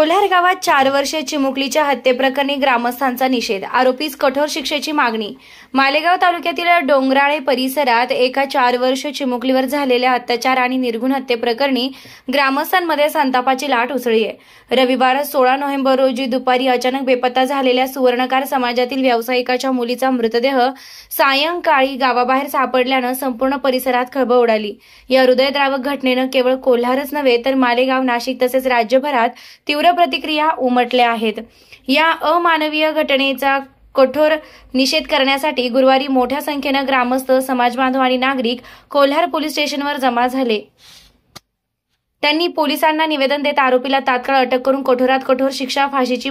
कोल्हार गावात 4 वर्षीय चिमुकलीच्या हत्येप्रकरणी ग्रामस्थांचा निषेध, आरोपीस कठोर शिक्षेची मागणी। मालेगाव तालुक्यातील डोंगराळे परिसरात एका 4 वर्षीय चिमुकलीवर झालेल्या अत्याचार आणि निर्घृण हत्येप्रकरणी ग्रामस्थांमध्ये संतापाची लाट उसळली आहे। रविवार 16 नोव्हेंबर रोजी दुपारी अचानक बेपत्ता झालेल्या सुवर्णकार समाजातील व्यावसायिकाच्या मुलीचा मृतदेह सायंकाळी गावाबाहेर सापडल्याने संपूर्ण परिसरात खळबळ उडाली। या हृदयद्रावक घटनेने केवळ कोल्हारच नव्हे तर मालेगाव, नाशिक तसेच राज्यभरात तीव्र प्रतिक्रिया उमटल्या आहेत। या अमानवीय घटनेचा कठोर निषेध करण्यासाठी गुरुवारी मोठ्या संख्येने ग्रामस्थ, समाजबांधव आणि नागरिक कोल्हार पोलीस स्टेशनवर जमा झाले। त्यांनी पोलिसांना निवेदन देत आरोपीला तात्काळ अटक करून कठोरात कठोर शिक्षा, फाशीची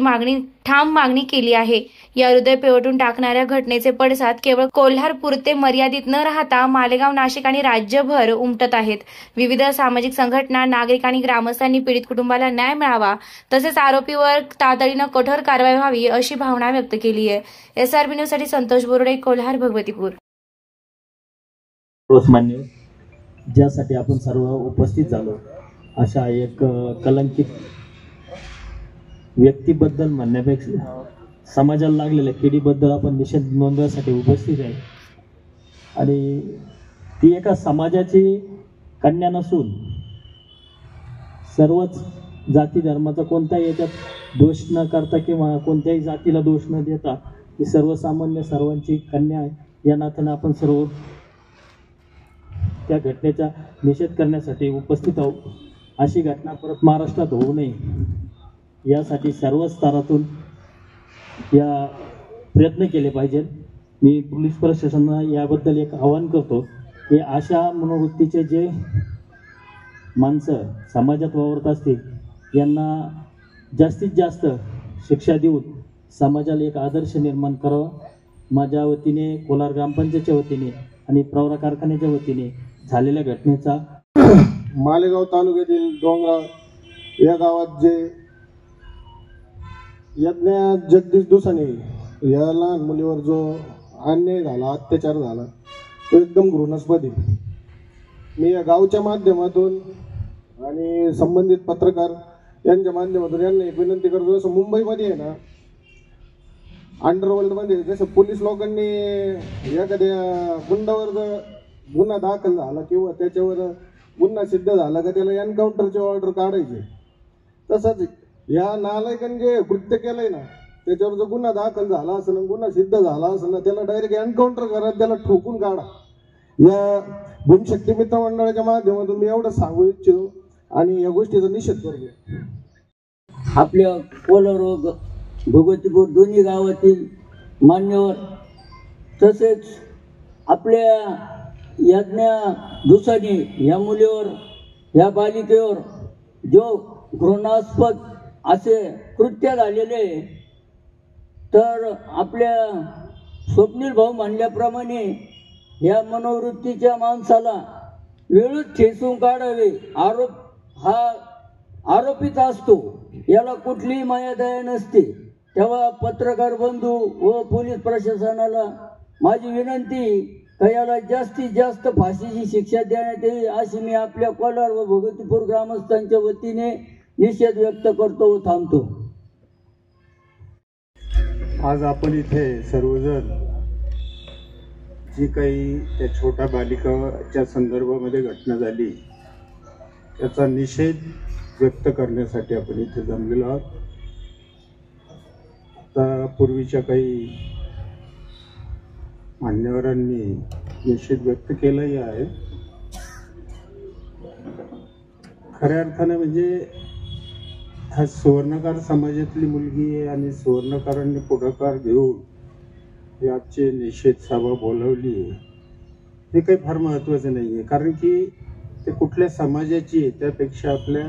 ठाम मागणी केली आहे। या हृदय पेवटून टाकणाऱ्या घटनेचे पडसाद केवळ कोल्हारपुरते मर्यादित न राहता मालेगाव, नाशिक आणि राज्यभर उमटत आहेत। विविध सामाजिक संघटना, नागरिक आणि ग्रामस्थांनी पीडित कुटुंबाला न्याय मिळावा तसेच आरोपीवर तातडीने कठोर कारवाई व्हावी अशी भावना व्यक्त केली आहे। SRB न्यूज साठी संतोष बोर्डे, कोल्हार, भगवतीपूर। ज्यासाठी आपण सर्व उपस्थित झालो अशा एक कलंकित व्यक्तीबद्दल म्हणण्यापेक्षा समाजाला लागलेल्या किडीबद्दल आपण निषेध नोंदवण्यासाठी उपस्थित आहे। आणि ती एका समाजाची कन्या नसून सर्वच जाती धर्माचा कोणताही याच्यात दोष न करता किंवा कोणत्याही जातीला दोष न देता ही सर्वसामान्य सर्वांची कन्या आहे। या नात्याने आपण सर्व त्या घटनेचा निषेध करण्यासाठी उपस्थित आहोत। अशी घटना परत महाराष्ट्रात होऊ नये यासाठी सर्व स्तरातून या प्रयत्न केले पाहिजेत। मी पोलीस प्रशासनाला याबद्दल एक आवाहन करतो की अशा मनोवृत्तीचे जे माणसं समाजात वावरत असतील यांना जास्तीत जास्त शिक्षा देऊन समाजाला एक आदर्श निर्माण करावा। माझ्या वतीने, कोलार ग्रामपंचायतच्या वतीने आणि प्रवरा कारखान्याच्या वतीने झालेल्या घटनेचा मालेगाव तालुक्यातील डोंगराळ या गावात जे यज्ञ जगदीश दुसाने या लहान मुलीवर जो अन्याय झाला, अत्याचार झाला तो एकदम घृणास्पद आहे। मी या गावच्या माध्यमातून आणि संबंधित पत्रकार यांच्या माध्यमातून यांना एक विनंती करतो, जसं मुंबईमध्ये आहे ना अंडरवर्ल्डमध्ये जसं पोलीस लोकांनी एखाद्या गुंडावर जर गुन्हा दाखल झाला किंवा त्याच्यावर गुन्हा सिद्ध झाला का त्याला एन्काउंटरची ऑर्डर काढायची, तसंच या नालायकांनी जे कृत्य केलंय ना त्याच्यावर जर गुन्हा दाखल झाला असेल, गुन्हा सिद्ध झाला असेल ना, त्याला डायरेक्ट एन्काउंटर करा, त्याला ठोकून काढा। या भूमशक्ती मित्र मंडळाच्या माध्यमातून मी एवढं सांगू इच्छितो आणि या गोष्टीचा निषेध करतो। आपल्या कोलार, भगवतीपूर दोन्ही गावातील मान्यवर तसेच आपल्या यज्ञ दुसाने या मुलीवर, या बालिकेवर जो घृणास्पद असे कृत्य झालेले, तर आपल्या स्वप्नील भाऊ म्हणल्याप्रमाणे या मनोवृत्तीच्या माणसाला वेळच ठेचून काढावे। आरोप हा आरोपीच असतो, याला कुठलीही मायादया नसते। तेव्हा पत्रकार बंधू व पोलीस प्रशासनाला माझी विनंती का याला जास्तीत जास्त फाशीची शिक्षा देण्यात यावी अशी मी आपल्या कोलार व भगवतीपूर ग्रामस्थांच्या वतीने निषेध व्यक्त करतो व थांबतो। आज आपण इथे सर्वजण जी काही त्या छोट्या बालिकाच्या संदर्भामध्ये घटना झाली त्याचा निषेध व्यक्त करण्यासाठी आपण इथे जमलेलो आहोत। आता पूर्वीच्या काही मान्यवरांनी निषेध व्यक्त केलाही आहे। खऱ्या अर्थाने म्हणजे हा सुवर्णकार समाजातली मुलगी आहे आणि सुवर्णकारांनी पुढाकार घेऊन हे आजचे निषेध सभा बोलवली आहे, हे काही फार महत्त्वाचं नाही आहे। कारण की ते कुठल्या समाजाची आहे त्यापेक्षा आपल्या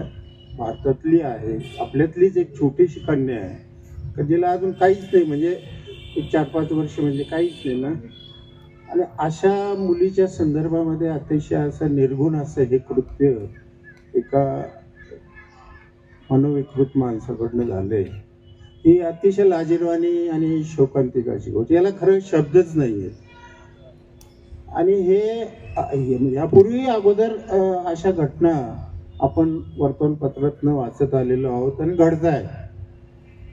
भारतातली आहे, आपल्यातलीच एक छोटीशी कन्या आहे का जिला अजून काहीच नाही, म्हणजे एक 4-5 वर्ष म्हणजे काहीच नाही ना। आणि अशा मुलीच्या संदर्भामध्ये अतिशय असं निर्गुण असं हे कृत्य एका मनोविकृत माणसाकडनं झालंय, ही अतिशय लाजिरवाणी आणि शोकांतिकाची गोष्ट, याला खरं शब्दच नाही आहेत। आणि हे यापूर्वी अगोदर अशा घटना आपण वर्तमानपत्रातनं वाचत आलेलो आहोत आणि घडत आहे.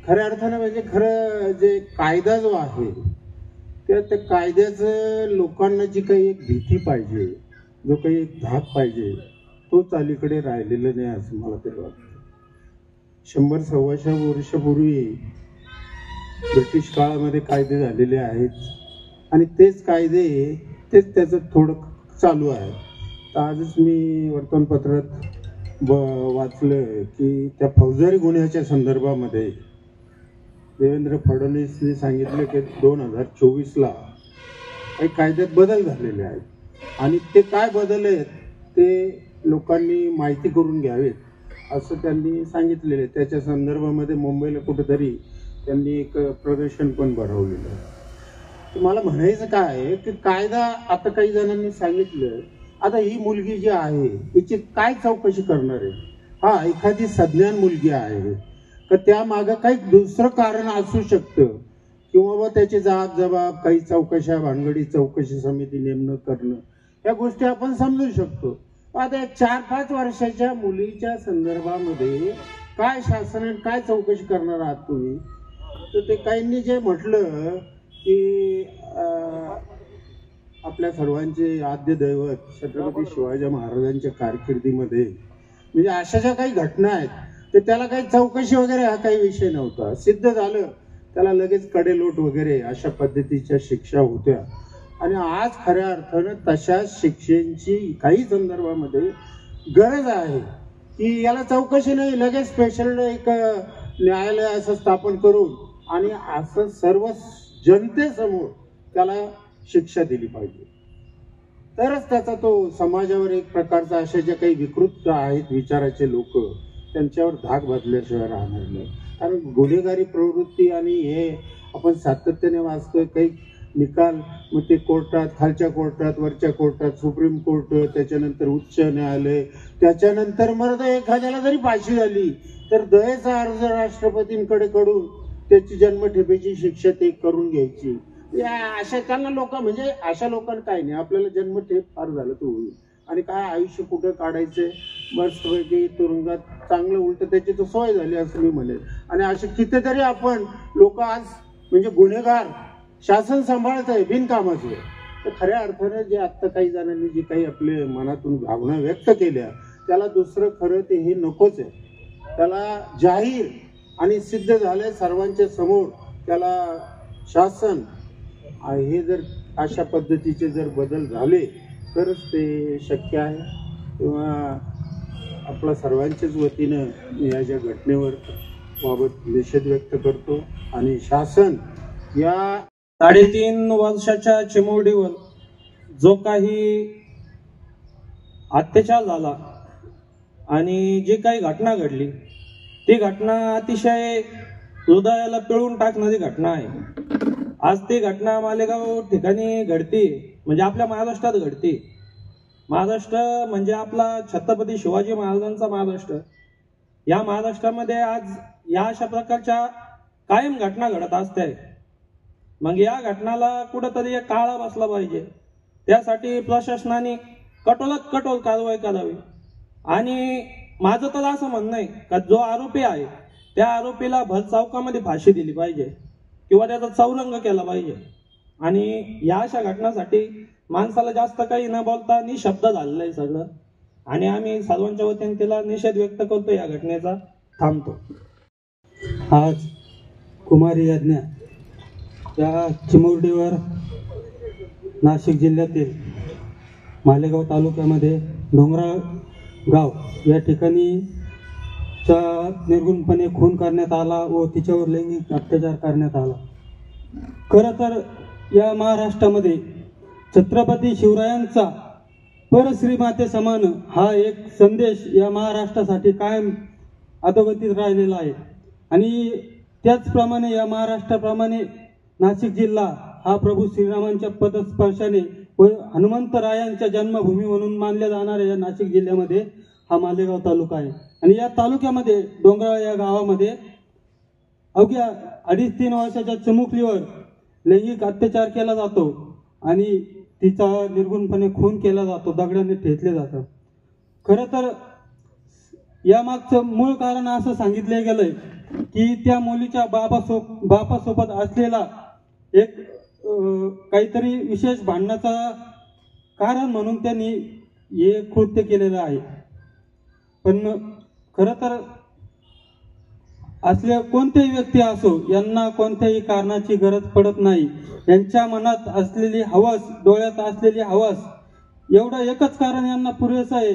खऱ्या अर्थानं म्हणजे खरं जे कायदा जो आहे त्या कायद्याचं लोकांना जी काही एक भीती पाहिजे, जो काही एक धाक पाहिजे, तोच अलीकडे राहिलेला नाही असं मला तरी वाटतं. 100-125 वर्षापूर्वी ब्रिटिश काळामध्ये कायदे झालेले आहेत आणि तेच कायदे तेच त्याचं थोडं चालू आहे. तर आजच मी वर्तमानपत्रात वाचलं की त्या फौजदारी गुन्ह्याच्या संदर्भामध्ये देवेंद्र फडणवीसने सांगितलं की 2024ला काही कायद्यात बदल झालेले आहेत आणि ते काय बदल आहेत ते लोकांनी माहिती करून घ्यावेत असं त्यांनी सांगितलेलं आहे. त्याच्या संदर्भामध्ये मुंबईला कुठेतरी त्यांनी एक प्रदर्शन पण भरवलेलं आहे. मला म्हणायचं काय आहे की कायदा आता काही जणांनी सांगितलं, आता ही मुलगी जी आहे हिची काय चौकशी करणार आहे? हा, एखादी सज्ञान मुलगी आहे तर त्या मागं काही दुसरं कारण असू शकतं किंवा त्याचे जबाब काही चौकशा भानगडी चौकशी समिती नेमणं करणं या गोष्टी आपण समजू शकतो. आता 4-5 वर्षाच्या मुलीच्या संदर्भामध्ये काय शासनाने काय चौकशी करणार आहात तुम्ही? तर ते काहींनी जे म्हटलं की आपल्या सर्वांचे आद्य दैवत छत्रपती शिवाजी महाराजांच्या कारकिर्दीमध्ये म्हणजे अशा ज्या काही घटना आहेत तर त्याला काही चौकशी वगैरे हा काही विषय नव्हता. सिद्ध झालं त्याला लगेच कडेलोट वगैरे अशा पद्धतीच्या शिक्षा होत्या आणि आज खऱ्या अर्थानं तशा शिक्षेची काही संदर्भामध्ये गरज आहे की याला चौकशी नाही, लगेच स्पेशल एक न्यायालय असं स्थापन करून आणि असं सर्व जनतेसमोर त्याला शिक्षा दिली पाहिजे. तरच त्याचा तो समाजावर एक प्रकारचा अशा ज्या काही विकृत आहेत विचाराचे लोक त्यांच्यावर धाक बांधल्याशिवाय राहणार नाही. कारण गुन्हेगारी प्रवृत्ती आणि हे आपण सातत्याने वाचतोय काही निकाल, मग ते कोर्टात, खालच्या कोर्टात, वरच्या कोर्टात, सुप्रीम कोर्ट, त्याच्यानंतर उच्च न्यायालय, त्याच्यानंतर मग एखाद्याला जरी फाशी झाली तर दयेचा अर्ज राष्ट्रपतींकडे कडून त्याची जन्मठेपेची शिक्षा ते करून घ्यायची. अशा त्यांना लोक म्हणजे अशा लोकांना काही नाही, आपल्याला जन्मठेप फार झालं तर होईल आणि काय आयुष्य कुठं काढायचंय मस्तपैकी तुरुंगात चांगलं उलट त्याची तर सोय झाली असं मी म्हणेल. आणि असे कितीतरी आपण लोक आज म्हणजे गुन्हेगार शासन सांभाळत आहे बिनकामाचे. तर खऱ्या अर्थानं जे आत्ता काही जणांनी जे काही आपले मनातून भावना व्यक्त केल्या त्याला दुसरं खरं ते हे नकोच आहे. त्याला जाहीर आणि सिद्ध झाले सर्वांच्या समोर त्याला शासन हे जर अशा पद्धतीचे जर बदल झाले तरच ते शक्य आहे. किंवा आपल्या सर्वांच्याच वतीनं या ज्या घटनेवर बाबत निषेध व्यक्त करतो आणि शासन या 3.5 वर्षाच्या चिमुरडीवर जो काही अत्याचार झाला आणि जी काही घटना घडली ती घटना अतिशय हृदयाला पिळून टाकणारी घटना आहे. आज ती घटना मालेगाव ठिकाणी घडते म्हणजे आपल्या महाराष्ट्रात घडते. महाराष्ट्र म्हणजे आपला छत्रपती शिवाजी महाराजांचा महाराष्ट्र. या महाराष्ट्रामध्ये आज या अशा प्रकारच्या कायम घटना घडत असते. मग या घटनाला कुठंतरी एक काळा बसला पाहिजे. त्यासाठी प्रशासनाने कठोरात कठोर कारवाई करावी. आणि माझं तर असं म्हणणं आहे का जो आरोपी आहे त्या आरोपीला भर चौकामध्ये फाशी दिली पाहिजे किंवा त्याचा चौरंग केला पाहिजे. आणि या अशा घटनासाठी माणसाला जास्त काही न बोलता निशब्द झालेलं आहे सगळं. आणि आम्ही सर्वांच्या वतीने त्याला निषेध व्यक्त करतो या घटनेचा. थांबतो. आज कुमारी यज्ञ या चिमुरडीवर नाशिक जिल्ह्यातील मालेगाव तालुक्यामध्ये डोंगराळ गाव या ठिकाणी निर्गुणपणे खून करण्यात आला व तिच्यावर लैंगिक अत्याचार करण्यात आला. खरं तर या महाराष्ट्रामध्ये छत्रपती शिवरायांचा परश्रीमाते समान हा एक संदेश या महाराष्ट्रासाठी कायम अधोगतीत राहिलेला आहे. आणि त्याचप्रमाणे या महाराष्ट्राप्रमाणे नाशिक जिल्हा हा प्रभू श्रीरामांच्या पदस्पर्शाने व हनुमंतरायांच्या जन्मभूमी म्हणून मानल्या जाणाऱ्या या नाशिक जिल्ह्यामध्ये हा मालेगाव तालुका आहे. आणि या तालुक्यामध्ये डोंगराळ या गावामध्ये अवघ्या 2.5-3 वर्षाच्या चिमुकलीवर लैंगिक अत्याचार केला जातो आणि तिचा निर्गुणपणे खून केला जातो, दगडाने ठेचले जातात. खरं तर यामागचं मूळ कारण असं सांगितलं गेलंय की त्या मुलीच्या बापासोबत असलेला एक काहीतरी विशेष भांडणाचा कारण म्हणून त्यांनी हे कृत्य केलेलं आहे. पण खरं तर असले कोणतेही व्यक्ती असो यांना कोणत्याही कारणाची गरज पडत नाही. यांच्या मनात असलेली हवस, डोळ्यात असलेली हवस, एवढं एकच कारण यांना पुरेसं आहे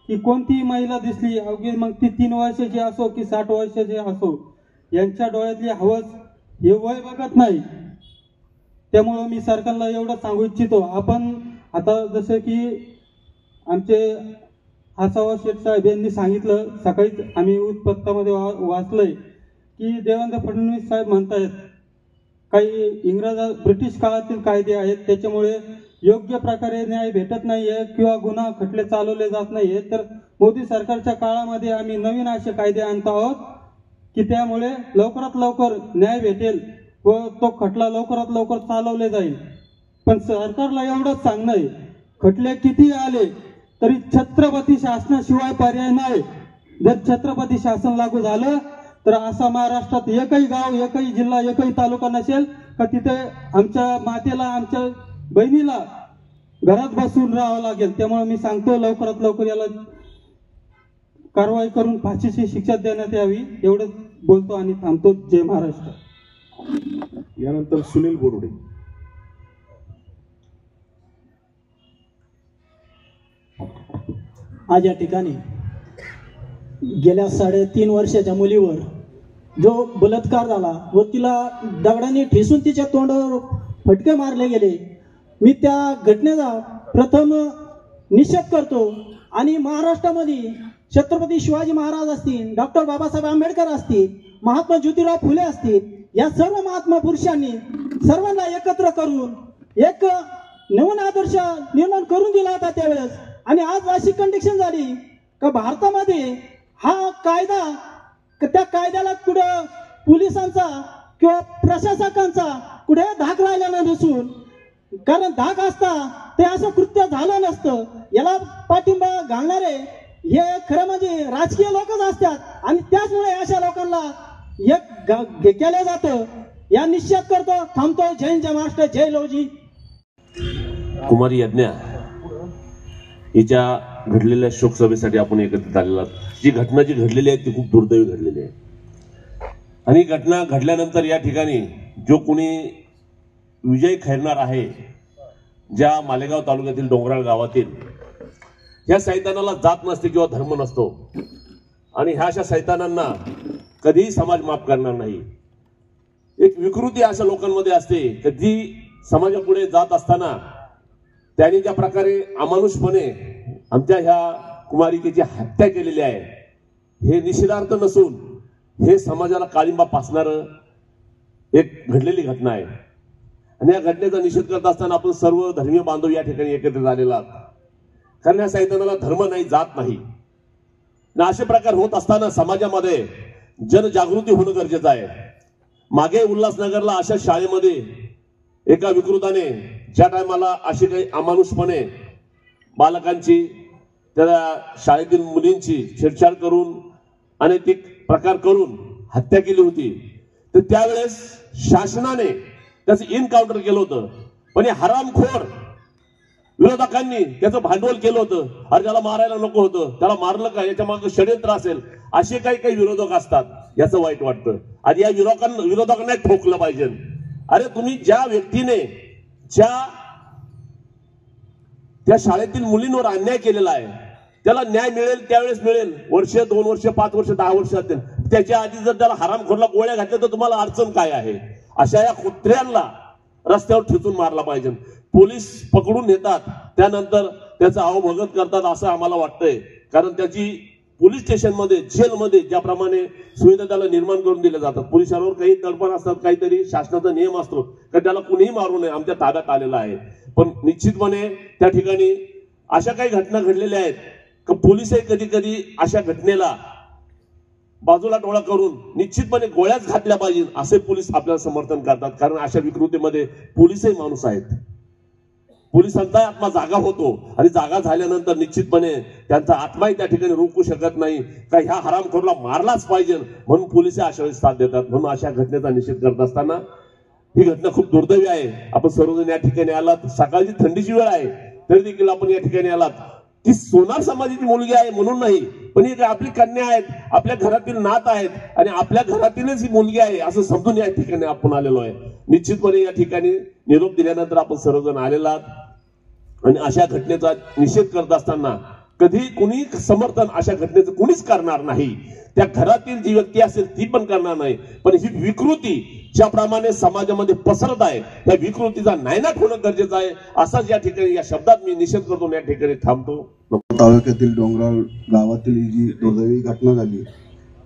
की कोणतीही महिला दिसली, अवघी मग ती 3 वर्षाची असो की 60 वर्षाची असो, यांच्या डोळ्यातली हवस हे वय बघत नाही. त्यामुळं मी सरकारला एवढं सांगू इच्छितो, आपण आता जसं की आमचे हासावा शेठ साहेब यांनी सांगितलं, सकाळीच आम्ही वृत्तपत्रामध्ये वाचलंय की देवेंद्र फडणवीस साहेब म्हणतायत काही ब्रिटिश काळातील कायदे आहेत त्याच्यामुळे योग्य प्रकारे न्याय भेटत नाहीये किंवा गुन्हा खटले चालवले जात नाहीये. तर मोदी सरकारच्या काळामध्ये आम्ही नवीन असे कायदे आणत आहोत की त्यामुळे लवकरात लवकर न्याय भेटेल व तो खटला लवकरात लवकर चालवले जाईल. पण सरकारला एवढंच सांगणं आहे, खटले किती आले तरी छत्रपती शासनाशिवाय पर्याय नाही. जर छत्रपती शासन लागू झालं तर असा महाराष्ट्रात एकही गाव, एकही जिल्हा, एकही तालुका नसेल का तिथे आमच्या मातेला, आमच्या बहिणीला घरात बसून राहावं लागेल. त्यामुळे मी सांगतो लवकरात लवकर याला कारवाई करून फाशीची शिक्षा देण्यात यावी, एवढंच बोलतो आणि थांबतो. जय महाराष्ट्र. यानंतर सुनील बोरुडे. आज या ठिकाणी गेल्या 3.5 वर्षाच्या मुलीवर जो बलात्कार झाला व तिला दगडाने ठेसून तिच्या तोंडावर फटके मारले गेले, मी त्या घटनेचा प्रथम निषेध करतो. आणि महाराष्ट्रामध्ये छत्रपती शिवाजी महाराज असतील, डॉक्टर बाबासाहेब आंबेडकर असतील, महात्मा ज्योतिराव फुले असतील, या सर्व महात्मा पुरुषांनी सर्वांना एकत्र करून एक नवीन आदर्श निर्माण करून दिला होता त्यावेळेस. आणि आज अशी कंडिशन झाली का भारतामध्ये हा कायदा, त्या कायद्याला कुठं पोलिसांचा किंवा प्रशासकांचा कुठे धाक राहिलेला नसून, कारण धाक असता ते असं कृत्य झालं नसतं. याला पाठिंबा घालणारे हे खरं म्हणजे राजकीय लोकच असतात आणि त्याचमुळे अशा लोकांना एक केलं जातं. या निश्चित करतो, थांबतो. जय हिंद, जय महाराष्ट्र, जय लवजी. कुमारी यज्ञा हिच्या घडलेल्या शोकसभेसाठी आपण एकत्रित आलेलो आहोत. जी घटना जी घडलेली आहे ती खूप दुर्दैवी घडलेली आहे. आणि घटना घडल्यानंतर या ठिकाणी जो कोणी विजय खैरनार आहे, ज्या मालेगाव तालुक्यातील डोंगराळ गावातील, ह्या सैतानाला जात नसते किंवा धर्म नसतो. आणि ह्या अशा सैतानांना कधीही समाज माफ करणार नाही. एक विकृती अशा लोकांमध्ये असते, कधी समाजापुढे जात असताना त्यांनी ज्या प्रकारे अमानुषपणे आमच्या ह्या कुमारिकेची हत्या केलेली आहे, हे निषेधार्थ नसून हे समाजाला काळिंबा पासणारं एक घडलेली घटना आहे. आणि या घटनेचा निषेध करत असताना आपण सर्व धर्मीय बांधव या ठिकाणी एकत्रित झालेला आहोत. कारण या सैतानाला धर्म नाही, जात नाही. असे प्रकार होत असताना समाजामध्ये जनजागृती होणं गरजेचं आहे. मागे उल्हासनगरला अशा शाळेमध्ये एका विकृताने ज्या टायमाला अशी काही अमानुषपणे बालकांची, त्या शाळेतील मुलींची छेडछाड करून अनैतिक प्रकार करून हत्या केली होती, तर त्यावेळेस शासनाने त्याचं इनकाउंटर केलं होतं. पण हे हरामखोर विरोधकांनी त्याचं भांडवल केलं होतं. अरे ज्याला मारायला नको होतं त्याला मारलं का, याच्या मागे षडयंत्र असेल, असे काही विरोधक असतात. याचं वाईट वाटतं. आणि या विरोधकांना ठोकलं पाहिजे. अरे तुम्ही ज्या व्यक्तीने त्या शाळेतील मुलींवर अन्याय केलेला आहे त्याला न्याय मिळेल त्यावेळेस मिळेल. वर्ष, 2 वर्ष, 5 वर्ष, 10 वर्ष असतील. त्याच्या आधी जर त्याला हरामखोरला गोळ्या घातल्या तर तुम्हाला अडचण काय आहे? अशा या कुत्र्यांना रस्त्यावर ठेचून मारला पाहिजे. पोलीस पकडून नेतात, त्यानंतर त्याचा अवभगत करतात असं आम्हाला वाटतंय. कारण त्याची पोलीस स्टेशनमध्ये, जेलमध्ये ज्याप्रमाणे सुविधा त्याला निर्माण करून दिल्या जातात, पोलिसांवर काही तडफड असतात, काहीतरी शासनाचा नियम असतो तर त्याला कुणीही मारू नये, आमच्या ताब्यात आलेला आहे. पण निश्चितपणे त्या ठिकाणी अशा काही घटना घडलेल्या आहेत की पोलीसही कधी कधी अशा घटनेला बाजूला डोळा करून निश्चितपणे गोळ्याच घातल्या पाहिजे असे पोलीस आपल्याला समर्थन करतात. कारण अशा विकृतीमध्ये पोलीसही माणूस आहेत. पोलिसांचा आत्मा जागा होतो आणि जागा झाल्यानंतर निश्चितपणे त्यांचा आत्माही त्या ठिकाणी रोखू शकत नाही का ह्या हरामखोरला मारलाच पाहिजे म्हणून पोलिस अशा वेळेस साथ देतात. म्हणून अशा घटनेचा निषेध करत असताना ही घटना खूप दुर्दैवी आहे. आपण सर्वजण या ठिकाणी आलात, सकाळची थंडीची वेळ आहे तरी देखील आपण या ठिकाणी आलात. ती सोनार समाजाची मुलगी आहे म्हणून नाही, पण ही आपली कन्या आहेत, आपल्या घरातील नात आहेत आणि आपल्या घरातीलच ही मुलगी आहे असं समजून या ठिकाणी आपण आलेलो आहे. निश्चितपणे या ठिकाणी निरोप दिल्यानंतर आपण सर्वजण आलेला आणि अशा घटनेचा निषेध करत असताना कधी कुणी समर्थन अशा घटनेचं कुणीच करणार नाही. त्या घरातील जी व्यक्ती असेल ती पण करणार नाही. पण ही विकृती ज्याप्रमाणे समाजामध्ये पसरत आहे त्या विकृतीचा नायनाट होणं गरजेचं आहे. असाच या ठिकाणी या शब्दात मी निषेध करतो, या ठिकाणी थांबतो. तालुक्यातील डोंगराळ गावातील जी दुर्दैवी घटना झाली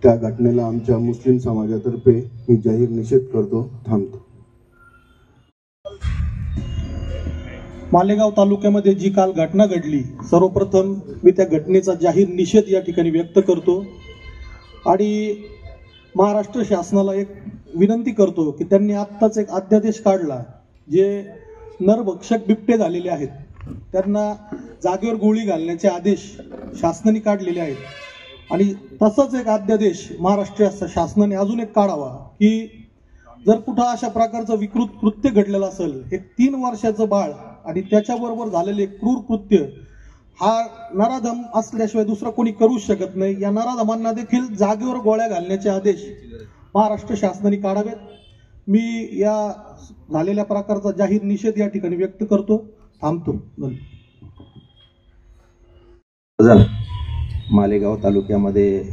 त्या घटनेला आमच्या मुस्लिम समाजातर्फे मी जाहीर निषेध करतो. थांबतो. मालेगाव तालुक्यामध्ये जी काल घटना घडली, सर्वप्रथम मी त्या घटनेचा जाहीर निषेध या ठिकाणी व्यक्त करतो आणि महाराष्ट्र शासनाला एक विनंती करतो की त्यांनी आत्ताच एक अध्यादेश काढला. जे नरभक्षक बिबटे झालेले आहेत त्यांना जागेवर गोळी घालण्याचे आदेश शासनाने काढलेले आहेत आणि तसाच एक अध्यादेश महाराष्ट्र शासनाने अजून एक काढावा की जर कुठं अशा प्रकारचं विकृत कृत्य घडलेलं असेल, एक 3 वर्षाचं बाळ आणि त्याच्याबरोबर झालेले क्रूर कृत्य हा नराधम असल्याशिवाय दुसरा कोणी करूच शकत नाही. या नराधमांना देखील जागेवर गोळ्या घालण्याचे आदेश महाराष्ट्र शासनाने काढावेत. मी या झालेल्या प्रकारचा जाहीर निषेध या ठिकाणी व्यक्त करतो. थांबतो. मालेगाव तालुक्यामध्ये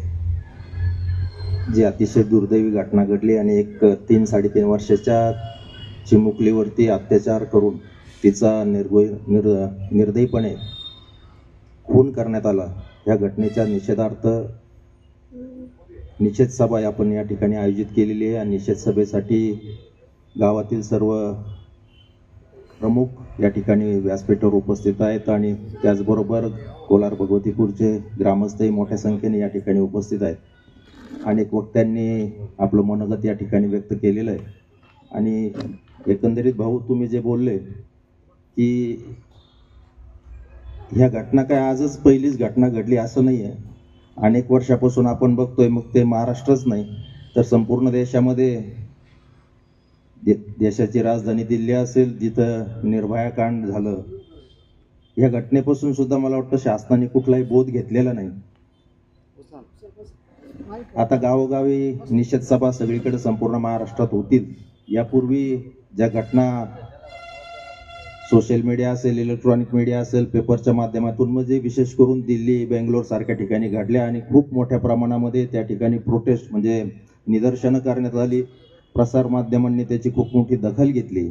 जी अतिशय दुर्दैवी घटना घडली आणि एक 3-3.5 वर्षाच्या चिमुकलीवरती अत्याचार करून तिचा निर्दयीपणे खून करण्यात आला, या घटनेच्या निषेधार्थ निषेध सभा आपण या ठिकाणी आयोजित केलेली आहे. आणि निषेध सभेसाठी गावातील सर्व प्रमुख या ठिकाणी व्यासपीठावर उपस्थित आहेत आणि त्याचबरोबर कोलार भगवतीपूरचे ग्रामस्थही मोठ्या संख्येने या ठिकाणी उपस्थित आहेत. अनेक वक्त्यांनी आपलं मनोगत या ठिकाणी व्यक्त केलेलं आहे. आणि एकंदरीत भाऊ तुम्ही जे बोलले की ह्या घटना काय आजच पहिलीच घटना घडली असं नाही आहे. अनेक वर्षापासून आपण बघतोय, मग ते महाराष्ट्रच नाही तर संपूर्ण देशामध्ये देशाची राजधानी दिल्ली असेल जिथं निर्भया कांड झालं, या घटनेपासून सुद्धा मला वाटतं शासनाने कुठलाही बोध घेतलेला नाही. आता गावोगावी निषेध सभा सगळीकडे संपूर्ण महाराष्ट्रात होतील. यापूर्वी ज्या घटना सोशल मीडिया असेल, इलेक्ट्रॉनिक मीडिया असेल, पेपरच्या माध्यमातून म्हणजे विशेष करून दिल्ली, बेंगलोर सारख्या ठिकाणी घडल्या आणि खूप मोठ्या प्रमाणामध्ये त्या ठिकाणी प्रोटेस्ट म्हणजे निदर्शनं करण्यात आली. प्रसार माध्यमांनी त्याची खूप मोठी दखल घेतली.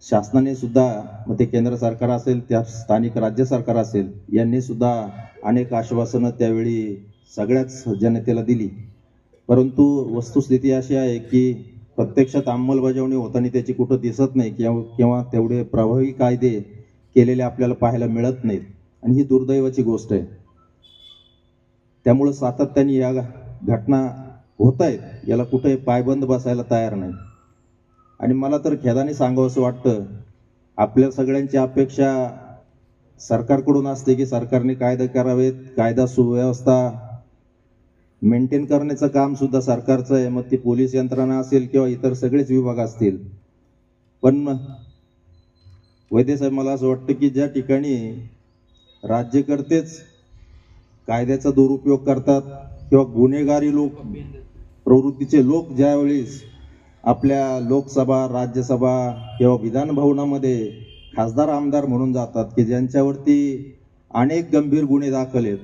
शासनाने सुद्धा, मग ते केंद्र सरकार असेल, त्या स्थानिक राज्य सरकार असेल, यांनी सुद्धा अनेक आश्वासनं त्यावेळी सगळ्याच जनतेला दिली. परंतु वस्तुस्थिती अशी आहे की प्रत्यक्षात अंमलबजावणी होताना त्याची कुठं दिसत नाही किंवा तेवढे प्रभावी कायदे केलेले आपल्याला पाहायला मिळत नाहीत आणि ही दुर्दैवाची गोष्ट आहे. त्यामुळे सातत्याने या घटना होत आहेत, याला कुठे पायबंद बसायला तयार नाही. आणि मला तर खेदाने सांगावं असं वाटतं, आपल्या सगळ्यांची अपेक्षा सरकारकडून असते की सरकारने कायदे करावेत, कायदा सुव्यवस्था मेंटेन करण्याचं काम सुद्धा सरकारचं आहे. मग ती पोलीस यंत्रणा असेल किंवा इतर सगळेच विभाग असतील. पण वैद्य साहेब, मला असं वाटतं की ज्या ठिकाणी राज्यकर्तेच कायद्याचा दुरुपयोग करतात किंवा गुन्हेगारी प्रवृत्तीचे लोक ज्यावेळेस आपल्या लोकसभा, राज्यसभा किंवा विधान भवनामध्ये खासदार आमदार म्हणून जातात की ज्यांच्यावरती अनेक गंभीर गुन्हे दाखल आहेत,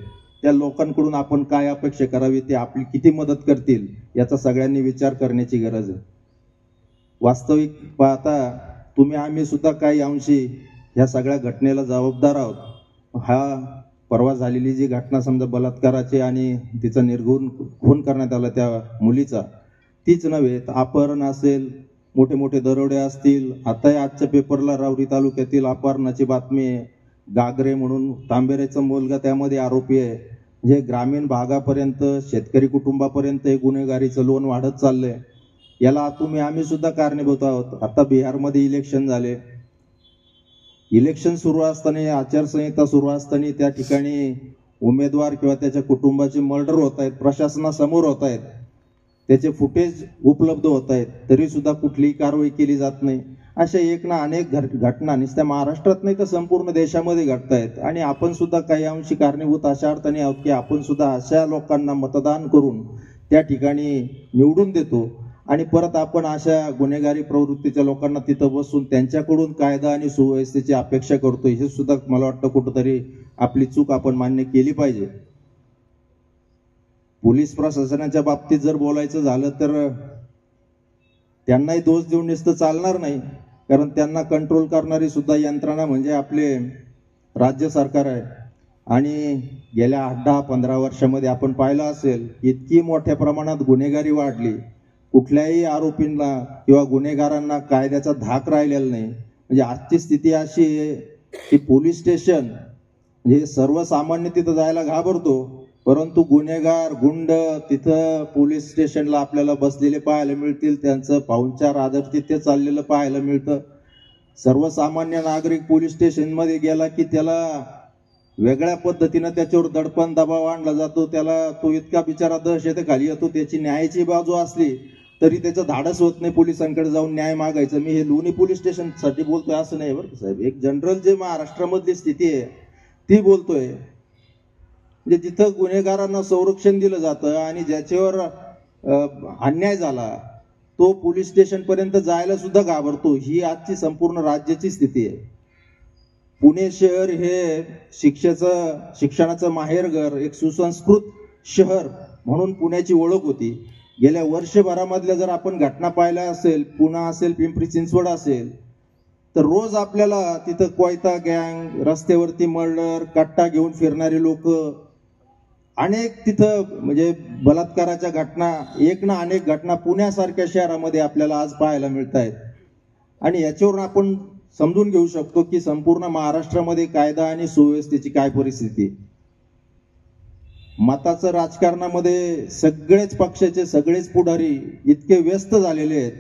त्या लोकांकडून आपण काय अपेक्षा करावी, ते आपली किती मदत करतील याचा सगळ्यांनी विचार करण्याची गरज आहे. वास्तविक पाहता तुम्ही आम्ही सुद्धा काही अंशी ह्या सगळ्या घटनेला जबाबदार आहोत. हा परवा झालेली जी घटना समजा बलात्काराची आणि तिचा निर्घृण खून करण्यात आला त्या मुलीचा, तीच नव्हे तर अपहरण असेल, मोठे मोठे दरोडे असतील. आता आजच्या पेपरला राऊरी तालुक्यातील अपहरणाची बातमी आहे. गागरे म्हणून तांबेरेचा मुलगा त्यामध्ये आरोपी आहे. म्हणजे ग्रामीण भागापर्यंत, शेतकरी कुटुंबापर्यंत हे गुन्हेगारीचं लोण वाढत चाललंय. याला तुम्ही आम्ही सुद्धा कारणीभूत आहोत. आता बिहारमध्ये इलेक्शन झाले, इलेक्शन सुरू असताना, आचारसंहिता सुरू असताना त्या ठिकाणी उमेदवार किंवा त्याच्या कुटुंबाचे मर्डर होत आहेत, प्रशासनासमोर होत आहेत, त्याचे फुटेज उपलब्ध होत आहेत, तरी सुद्धा कुठलीही कारवाई केली जात नाही. अशा एक ना अनेक घटना नुसत्या महाराष्ट्रात नाही तर संपूर्ण देशामध्ये घडत आहेत. आणि आपण सुद्धा काही अंशी कारणीभूत अशा अर्थाने आहोत की आपण सुद्धा अशा लोकांना मतदान करून त्या ठिकाणी निवडून देतो आणि परत आपण अशा गुन्हेगारी प्रवृत्तीच्या लोकांना तिथं बसून त्यांच्याकडून कायदा आणि सुव्यवस्थेची अपेक्षा करतो. हे सुद्धा मला वाटतं कुठंतरी आपली चूक आपण मान्य केली पाहिजे. पोलीस प्रशासनाच्या बाबतीत जर बोलायचं झालं तर त्यांनाही दोष देऊन नुसतं चालणार नाही, कारण त्यांना कंट्रोल करणारी सुद्धा यंत्रणा म्हणजे आपले राज्य सरकार आहे. आणि गेल्या 10-15 वर्षामध्ये आपण पाहिलं असेल इतकी मोठ्या प्रमाणात गुन्हेगारी वाढली, कुठल्याही आरोपींना किंवा गुन्हेगारांना कायद्याचा धाक राहिलेला नाही. म्हणजे आजची स्थिती अशी आहे की पोलीस स्टेशन म्हणजे सर्वसामान्य तिथं जायला घाबरतो, परंतु गुन्हेगार गुंड तिथं पोलीस स्टेशनला आपल्याला बसलेले पाहायला मिळतील, त्यांचं पाहुणचार आदर तिथे चाललेलं पाहायला मिळतं. सर्वसामान्य नागरिक पोलीस स्टेशनमध्ये गेला की त्याला वेगळ्या पद्धतीनं त्याच्यावर दडपण दबाव आणला जातो, त्याला तो इतका बिचारा दहशतेखाली येतो. त्याची न्यायाची बाजू असली तरी त्याचं धाडस होत नाही पोलिसांकडे जाऊन न्याय मागायचं. मी हे लोणी पोलीस स्टेशनसाठी बोलतोय असं नाही बरं साहेब, एक जनरल जे महाराष्ट्रामधली स्थिती आहे ती बोलतोय. म्हणजे जिथं गुन्हेगारांना संरक्षण दिलं जातं आणि ज्याच्यावर अन्याय झाला तो पोलीस स्टेशन पर्यंत जायला सुद्धा घाबरतो. ही आजची संपूर्ण राज्याची स्थिती आहे. पुणे शहर हे शिक्षणाचं माहेरघर, एक सुसंस्कृत शहर म्हणून पुण्याची ओळख होती. गेल्या वर्षभरामधल्या जर आपण घटना पाहिल्या असेल, पुणे असेल, पिंपरी चिंचवड असेल, तर रोज आपल्याला तिथं कोयता गँग, रस्त्यावरती मर्डर, कट्टा घेऊन फिरणारे लोक, अनेक तिथं म्हणजे बलात्काराच्या घटना, एक ना अनेक घटना पुण्यासारख्या शहरामध्ये आपल्याला आज पाहायला मिळत आहेत. आणि याच्यावरून आपण समजून घेऊ शकतो की संपूर्ण महाराष्ट्रामध्ये कायदा आणि सुव्यवस्थेची काय परिस्थिती. मताचं राजकारणामध्ये सगळेच पक्षाचे सगळेच पुढारी इतके व्यस्त झालेले आहेत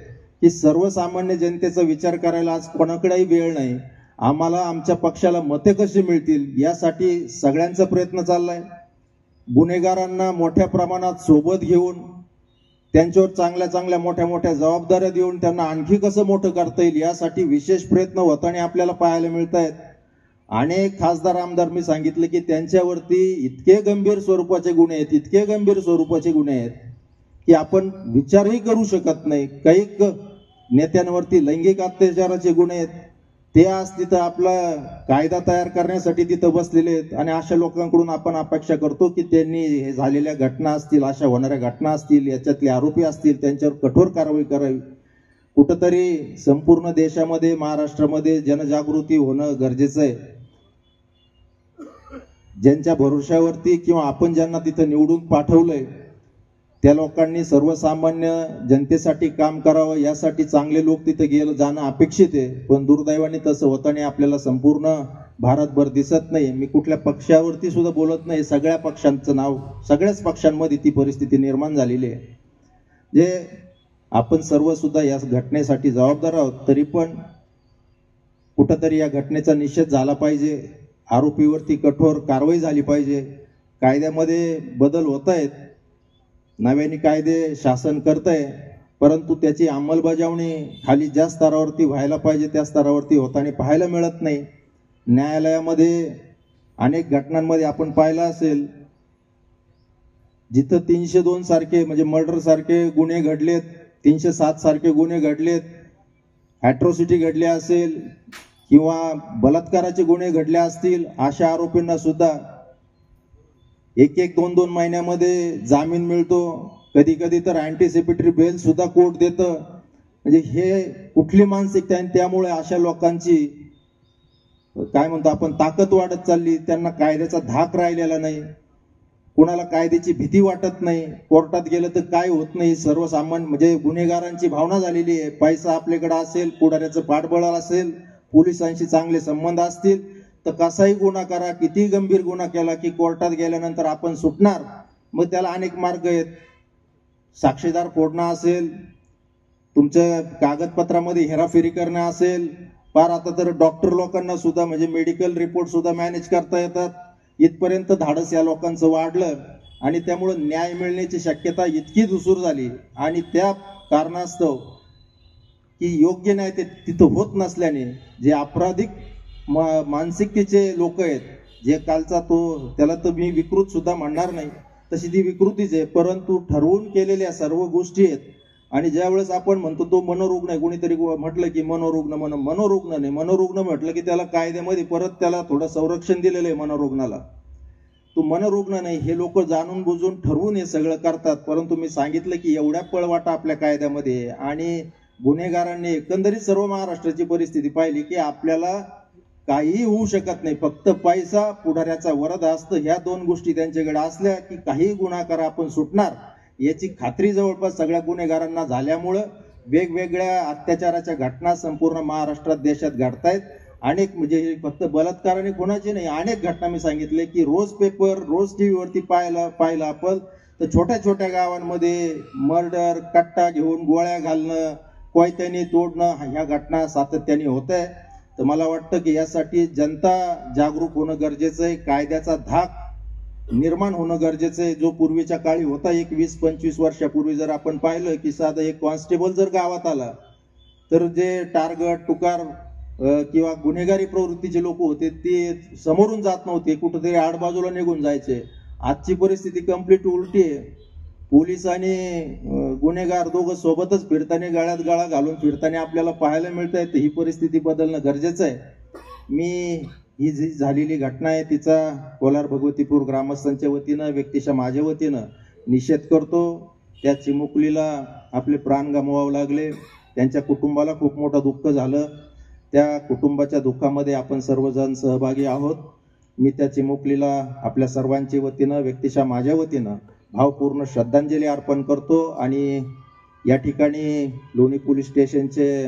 की सर्वसामान्य जनतेचा विचार करायला आज कोणाकडेही वेळ नाही. आम्हाला आमच्या पक्षाला मते कशी मिळतील यासाठी सगळ्यांचा प्रयत्न चाललाय. गुन्हेगारांना मोठ्या प्रमाणात सोबत घेऊन त्यांच्यावर चांगल्या चांगल्या मोठ्या मोठ्या जबाबदाऱ्या देऊन त्यांना आणखी कसं मोठं करता येईल यासाठी विशेष प्रयत्न होताना आपल्याला पाहायला मिळत आहेत. अनेक खासदार आमदार मी सांगितलं की त्यांच्यावरती इतके गंभीर स्वरूपाचे गुन्हे आहेत, इतके गंभीर स्वरूपाचे गुन्हे आहेत की आपण विचारही करू शकत नाही. काही नेत्यांवरती लैंगिक अत्याचाराचे गुन्हे आहेत, ते आज तिथं आपला कायदा तयार करण्यासाठी तिथं बसलेले आहेत. आणि अशा लोकांकडून आपण अपेक्षा करतो की त्यांनी हे झालेल्या घटना असतील, अशा होणाऱ्या घटना असतील, याच्यातले आरोपी असतील, त्यांच्यावर कठोर कारवाई करावी. कुठंतरी संपूर्ण देशामध्ये, महाराष्ट्रामध्ये जनजागृती होणं गरजेचं आहे. ज्यांच्या भरोश्यावरती किंवा आपण ज्यांना तिथं निवडून पाठवलंय त्या लोकांनी सर्वसामान्य जनतेसाठी काम करावं, यासाठी चांगले लोक तिथे गेलं जाणं अपेक्षित आहे. पण दुर्दैवाने तसं होताना आपल्याला संपूर्ण भारतभर दिसत नाही. मी कुठल्या पक्षावरती सुद्धा बोलत नाही, सगळ्या पक्षांचं नाव, सगळ्याच पक्षांमध्ये ती परिस्थिती निर्माण झालेली आहे. जे आपण सर्व सुद्धा या घटनेसाठी जबाबदार आहोत, तरी पण कुठंतरी या घटनेचा निषेध झाला पाहिजे. आरोपीवरती कठोर कारवाई झाली पाहिजे. कायद्यामध्ये बदल होत आहेत, नव्याने कायदे शासन करतंय, परंतु त्याची अंमलबजावणी खाली ज्या स्तरावरती व्हायला पाहिजे त्या स्तरावरती होताना पाहायला मिळत नाही. न्यायालयामध्ये अनेक घटनांमध्ये आपण पाहिलं असेल जिथं 302 सारखे म्हणजे मर्डर सारखे गुन्हे घडलेत, 307 सारखे गुन्हे घडलेत, ॲट्रॉसिटी घडली असेल किंवा बलात्काराचे गुन्हे घडले असतील, अशा आरोपींना सुद्धा 1-2 महिन्यामध्ये जामीन मिळतो. कधी कधी तर अँटिसिपेटरी बेल सुद्धा कोर्ट देतं. म्हणजे हे कुठली मानसिकता आहे. त्यामुळे अशा लोकांची काय म्हणतो आपण ताकद वाढत चालली. त्यांना कायद्याचा धाक राहिलेला नाही, कुणाला कायद्याची भीती वाटत नाही. कोर्टात गेलं तर काय होत नाही, सर्वसामान्य म्हणजे गुन्हेगारांची भावना झालेली आहे. पैसा आपल्याकडे असेल, पुढाऱ्याचं पाठबळ असेल, पोलिसांशी चांगले संबंध असतील तर कसाही गुन्हा करा, किती गंभीर गुन्हा केला की कोर्टात गेल्यानंतर आपण सुटणार. मग त्याला अनेक मार्ग आहेत. साक्षीदार फोडणं असेल, तुमच्या कागदपत्रामध्ये हेराफेरी करणं असेल, फार आता तर डॉक्टर लोकांना सुद्धा म्हणजे मेडिकल रिपोर्ट सुद्धा मॅनेज करता येतात, इथपर्यंत धाडस या लोकांचं वाढलं आणि त्यामुळे न्याय मिळण्याची शक्यता इतकी धुसूर झाली आणि त्या कारणास्तव की योग्य न्याय ते तिथं होत नसल्याने जे आपराधिक मानसिकतेचे लोक आहेत, जे कालचा त्याला तर मी विकृत सुद्धा म्हणणार नाही, तशी ती विकृतीच आहे, परंतु ठरवून केलेल्या सर्व गोष्टी आहेत. आणि ज्यावेळेस आपण म्हणतो तो मनोरुग्ण आहे, कोणीतरी म्हटलं की मनोरुग्ण मनोरुग्ण नाही, मनोरुग्ण म्हटलं की त्याला कायद्यामध्ये परत त्याला थोडं संरक्षण दिलेलं आहे मनोरुग्णाला. तो मनोरुग्ण नाही, हे लोक जाणून बुजून ठरवून हे सगळं करतात. परंतु मी सांगितलं की एवढ्या पळवाटा आपल्या कायद्यामध्ये आणि गुन्हेगारांनी एकंदरीत सर्व महाराष्ट्राची परिस्थिती पाहिली की आपल्याला काहीही होऊ शकत नाही, फक्त पैसा पुढाऱ्याचा वरदहस्त ह्या दोन गोष्टी त्यांच्याकडे असल्या की काही गुन्हागार आपण सुटणार याची खात्री जवळपास सगळ्या गुन्हेगारांना झाल्यामुळं वेगवेगळ्या अत्याचाराच्या घटना संपूर्ण महाराष्ट्रात देशात घडतायत. अनेक म्हणजे फक्त बलात्कार आणि कोणाची नाही, अनेक घटना मी सांगितले की रोज पेपर रोज टीव्हीवरती पाहिलं आपण तर छोट्या छोट्या गावांमध्ये मर्डर, कट्टा घेऊन गोळ्या घालणं, कोयत्याने तोडणं ह्या घटना सातत्याने होत आहे. तर मला वाटतं की यासाठी जनता जागरूक होणं गरजेचं आहे, कायद्याचा धाक निर्माण होणं गरजेचं आहे. जो पूर्वीच्या काळी होता, 20-25 वर्षापूर्वी जर आपण पाहिलं की साधा एक कॉन्स्टेबल जर गावात आला तर जे टार्गेट टुकार किंवा गुन्हेगारी प्रवृत्तीचे लोक होते ते समोरून जात नव्हते, कुठेतरी आडबाजूला निघून जायचे. आजची परिस्थिती कंप्लीट उलटी आहे. पोलीस आणि गुन्हेगार दोघं सोबतच फिरताना, गळ्यात गळा घालून फिरताना आपल्याला पाहायला मिळत आहे. ही परिस्थिती बदलणं गरजेचं आहे. मी ही जी झालेली घटना आहे तिचा कोलार भगवतीपूर ग्रामस्थांच्या वतीनं, व्यक्तिशः माझ्या वतीनं निषेध करतो. त्या चिमुकलीला आपले प्राण गमवावे लागले, त्यांच्या कुटुंबाला खूप मोठं दुःख झालं. त्या कुटुंबाच्या दुःखामध्ये आपण सर्वजण सहभागी आहोत. मी त्या चिमुकलीला आपल्या सर्वांच्या वतीनं, व्यक्तिशः माझ्या वतीनं भावपूर्ण श्रद्धांजली अर्पण करतो. आणि या ठिकाणी लोणी पोलीस स्टेशनचे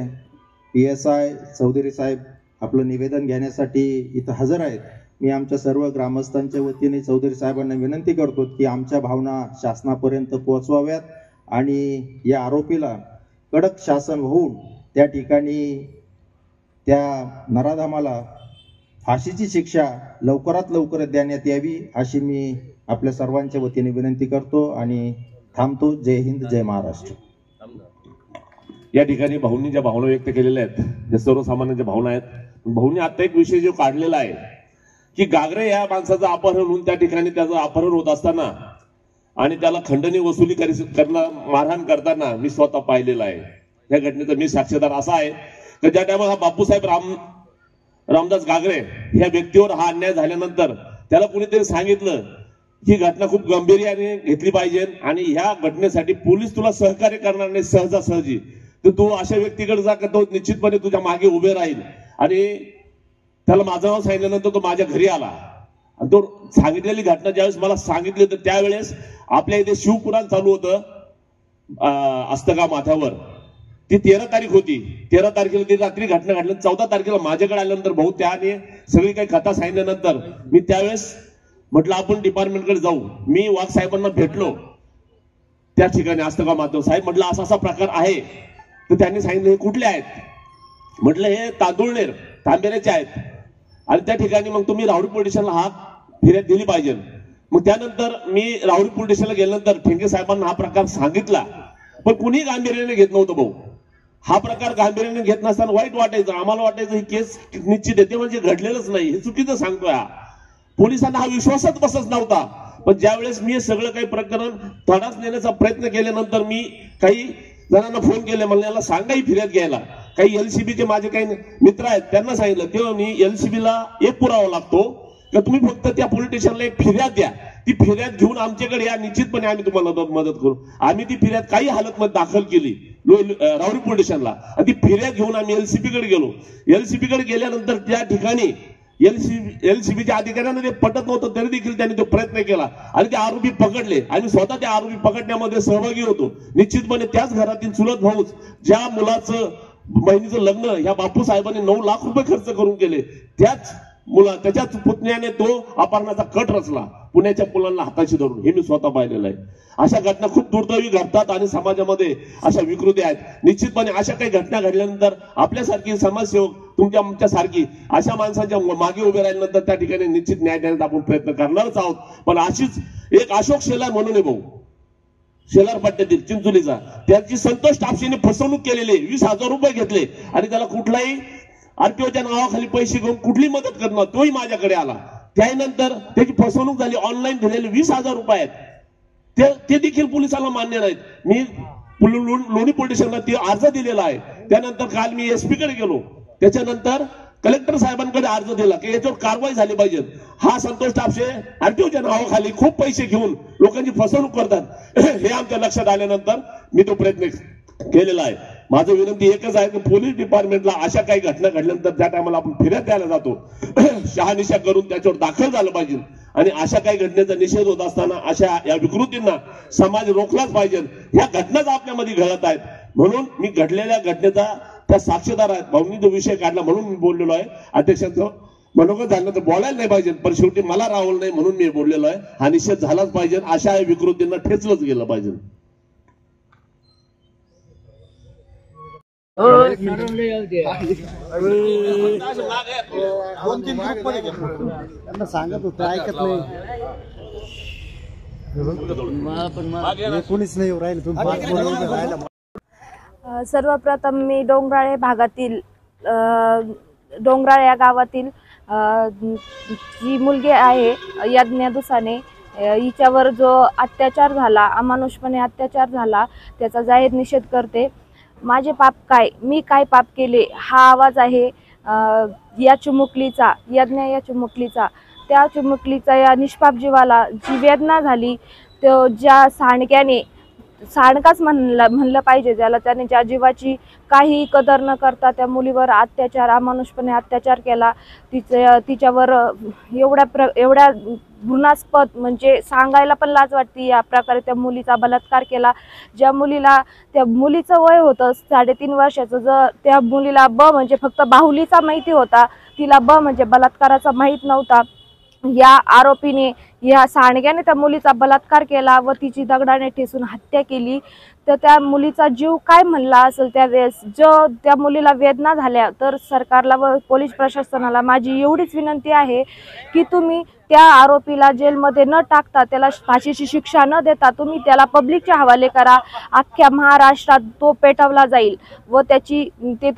PSI चौधरी साहेब आपलं निवेदन घेण्यासाठी इथं हजर आहेत. मी आमच्या सर्व ग्रामस्थांच्या वतीने चौधरी साहेबांना विनंती करतो की आमच्या भावना शासनापर्यंत पोहोचवाव्यात आणि या आरोपीला कडक शासन होऊन त्या ठिकाणी त्या नराधामाला फाशीची शिक्षा लवकरात लवकर देण्यात यावी अशी मी आपल्या सर्वांच्या वतीने विनंती करतो आणि थांबतो. जय हिंद, जय महाराष्ट्र. या ठिकाणी भाऊंनी ज्या भावना व्यक्त केलेल्या आहेत, ज्या सर्वसामान्य ज्या भावना आहेत, भाऊंनी आता एक विषय जो काढलेला आहे की घागरे या माणसाचं अपहरण होऊन त्या ठिकाणी त्याचं अपहरण होत असताना आणि त्याला खंडणी वसुली करणं, मारहाण करताना मी स्वतः पाहिलेलं आहे. या घटनेचा मी साक्षीदार असा आहे की ज्या टायमाला बापूसाहेब रामदास घागरे ह्या व्यक्तीवर हा अन्याय झाल्यानंतर त्याला कुणीतरी सांगितलं ही घटना खूप गांभीर्याने घेतली पाहिजे आणि ह्या घटनेसाठी पोलीस तुला सहकार्य करणार नाही सहजासहजी, तर तू अशा व्यक्तीकडे जा की तो निश्चितपणे तुझ्या मागे उभे राहील. आणि त्याला माझं नाव सांगितल्यानंतर तो माझ्या घरी आला आणि तो सांगितलेली घटना ज्यावेळेस मला सांगितली तर त्यावेळेस आपल्या इथे शिवपुराण चालू होतं अस्तगा माथ्यावर. ती 13 तारीख होती. 13 तारखेला ती रात्री घटना घडली. 14 तारखेला माझ्याकडे आल्यानंतर भाऊ त्याने सगळी काही कथा सांगितल्यानंतर मी त्यावेळेस म्हटलं आपण डिपार्टमेंटकडे जाऊ. मी वाघ साहेबांना भेटलो त्या ठिकाणी अस्तगा माथ्यावर. साहेब म्हटलं असा असा प्रकार आहे. तर त्यांनी सांगितलं हे कुठले आहेत? म्हटलं हे तांदुळनेर तांबेऱ्याचे आहेत. आणि त्या ठिकाणी मग तुम्ही राहुरी पोलीस स्टेशनला हात फिर्याद दिली पाहिजे. मग त्यानंतर मी राहुरी पोलीस स्टेशनला गेल्यानंतर ठेंगे साहेबांना हा प्रकार सांगितला, पण कुणीही गांभीर्याने घेत नव्हतं. भाऊ हा प्रकार गांभीर्याने घेत नसताना वाईट वाटायचं, आम्हाला वाटायचं ही केस निश्चित आहे, ते म्हणजे घडलेलंच नाही, हे चुकीचं सांगतोय. पोलिसांना हा विश्वासच बसत नव्हता. पण ज्यावेळेस मी हे सगळं काही प्रकरण तडास नेण्याचा प्रयत्न केल्यानंतर मी काही जणांना फोन केले, मला याला सांगाही फिर्याद घ्यायला. काही LCBचे माझे काही मित्र आहेत त्यांना सांगितलं, तेव्हा मी LCBला एक पुरावा लागतो का तुम्ही फक्त त्या पोलीस स्टेशनला एक फिर्याद द्या, ती फिर्याद घेऊन आमच्याकडे या, निश्चितपणे आम्ही तुम्हाला मदत करू. आम्ही ती फिर्याद काही हालतमध्ये दाखल केली राहुरी पोलीस स्टेशनला आणि ती फिर्याद घेऊन आम्ही LCBकडे गेलो. LCBकडे गेल्यानंतर त्या ठिकाणी LCBच्या अधिकाऱ्यांना ते पटत नव्हतं, तरी देखील त्यांनी तो प्रयत्न केला आणि ते आरोपी पकडले. आणि स्वतः त्या आरोपी पकडण्यामध्ये सहभागी होतो. निश्चितपणे त्याच घरातील चुलत भाऊच ज्या मुलाचं बहिणीचं लग्न ह्या बापू साहेबांनी 9 लाख रुपये खर्च करून केले, त्याच्याच पुतण्याने तो अपहरणाचा कट रचला पुण्याच्या मुलांना हाताशी धरून. हे मी स्वतः पाहिलेलं आहे. अशा घटना खूप दुर्दैवी घडतात आणि समाजामध्ये अशा विकृती आहेत. निश्चितपणे अशा काही घटना घडल्यानंतर आपल्यासारखी समाजसेवक तुमच्या आमच्या सारखी अशा माणसांच्या मागे उभे राहिल्यानंतर त्या ठिकाणी निश्चित न्याय देण्याचा आपण प्रयत्न करणारच आहोत. पण अशीच एक अशोक शेलार म्हणून आहे भाऊ, शेलार पट्ट्यातील चिंचोलीचा, त्याची संतोष टापशीने फसवणूक केलेली, 20,000 रुपये घेतले आणि त्याला कुठलाही आरटीओच्या नावाखाली पैसे घेऊन कुठली मदत करणार, तोही माझ्याकडे आला. त्यानंतर त्याची फसवणूक झाली, ऑनलाईन दिलेले 20,000 रुपये आहेत ते देखील पोलिसांना मान्य नाहीत. मी लोणी पोलीस स्टेशनला ते अर्ज दिलेला आहे. त्यानंतर काल मी एसपी कडे गेलो, त्याच्यानंतर कलेक्टर साहेबांकडे अर्ज दिला की याच्यावर कारवाई झाली पाहिजे. हा संतोष टापशे आरटीओच्या नावाखाली खूप पैसे घेऊन लोकांची फसवणूक करतात हे आमच्या लक्षात आल्यानंतर मी तो प्रयत्न केलेला आहे. माझं विनंती एकच आहे की पोलीस डिपार्टमेंटला अशा काही घटना घडल्यानंतर ज्या टायमाला आपण फिर्याद द्यायला जातो शहानिशा करून त्याच्यावर दाखल झालं पाहिजे आणि अशा काही घटनेचा निषेध होत असताना अशा या विकृतींना समाज रोखलाच पाहिजे. ह्या घटनाच आपल्यामध्ये घडत आहेत म्हणून मी घडलेल्या घटनेचा त्या साक्षीदार आहेत. भाऊंनी जो विषय काढला म्हणून मी बोललेलो आहे. अध्यक्षांचं मनोगत झालं तर बोलायला नाही पाहिजे, पण शेवटी मला राहवलं नाही म्हणून मी बोललेलो आहे. हा निषेध झालाच पाहिजे, अशा विकृतींना ठेचलंच गेलं पाहिजे. सांगत होत ऐकत नाही, कोणीच नाही राहिलं. सर्वप्रथम मी डोंगराळे भागातील डोंगराळे या गावातील जी मुलगी आहे यज्ञा दुसाने, हिच्यावर जो अत्याचार झाला, अमानुषपणे अत्याचार झाला, त्याचा जाहीर निषेध करते. माझे पाप काय, मी काय पाप केले, हा आवाज आहे या चिमुकलीचा, यज्ञ या चिमुकलीचा. त्या चिमुकलीचा या निष्पाप जीवाला जी वेदना झाली, तो ज्या सांडक्याने, सांडकाच म्हणलं पाहिजे ज्याला, त्याने ज्या जीवाची काही कदर न करता त्या मुलीवर अत्याचार, अमानुषपणे अत्याचार केला, तिच्यावर एवढ्या घृणास्पद म्हणजे सांगायला पण लाज वाटते या प्रकारे त्या मुलीचा बलात्कार केला. ज्या मुलीला, त्या मुलीचं वय होतं 3.5 वर्षाचं, जर त्या मुलीला ब म्हणजे फक्त बाहुलीचा माहिती होता, तिला ब म्हणजे बलात्काराचा माहीत नव्हता. या आरोपीने, या सांडग्याने त्या मुलीचा बलात्कार केला व तिची दगडाने ठेचून हत्या केली. तर त्या मुलीचा जीव काय म्हणला असेल त्यावेळेस, जो त्या मुलीला वेदना झाल्या. तर सरकारला व पोलीस प्रशासनाला माझी एवढीच विनंती आहे की तुम्ही त्या आरोपीला जेलमध्ये न टाकता, त्याला फाशीची शिक्षा न देता तुम्ही त्याला पब्लिकच्या हवाले करा. अख्ख्या महाराष्ट्रात तो पेटवला जाईल व त्याची ते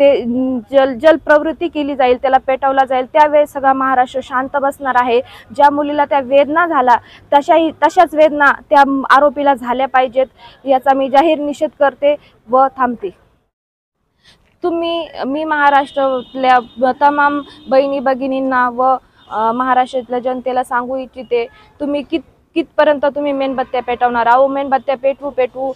जल प्रवृत्ती केली जाईल, त्याला पेटवला जाईल. त्यावेळेस सगळा महाराष्ट्र शांत बसणार आहे. ज्या मुलीला त्या वेदना झाला तशाच वेदना त्या आरोपीला झाल्या पाहिजेत, याचा मी जाहीर निषेध करते व थांबते. मी महाराष्ट्रातल्या तमाम बहिणी भगिनींना व महाराष्ट्रातल्या जनतेला सांगू इच्छिते, तुम्ही कितपर्यंत तुम्ही मेणबत्त्या पेटवणार? अहो, मेणबत्त्या पेटवू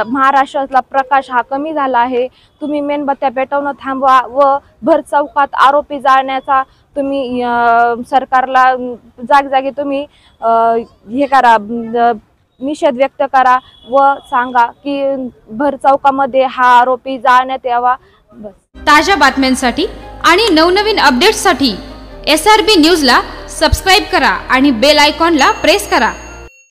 महाराष्ट्रातला प्रकाश हा कमी झाला आहे. तुम्ही मेणबत्त्या पेटवणं थांबवा व भर चौकात आरोपी जाळण्याचा तुम्ही सरकारला जागजागी तुम्ही हे करा, निषेध व्यक्त करा व सांगा की भर चौकामध्ये हा आरोपी जाळण्यात यावा. बस. ताज्या बातम्यांसाठी आणि नवनवीन अपडेट्ससाठी SRB न्यूजला सबस्क्राईब करा आणि बेल आयकॉनला प्रेस करा.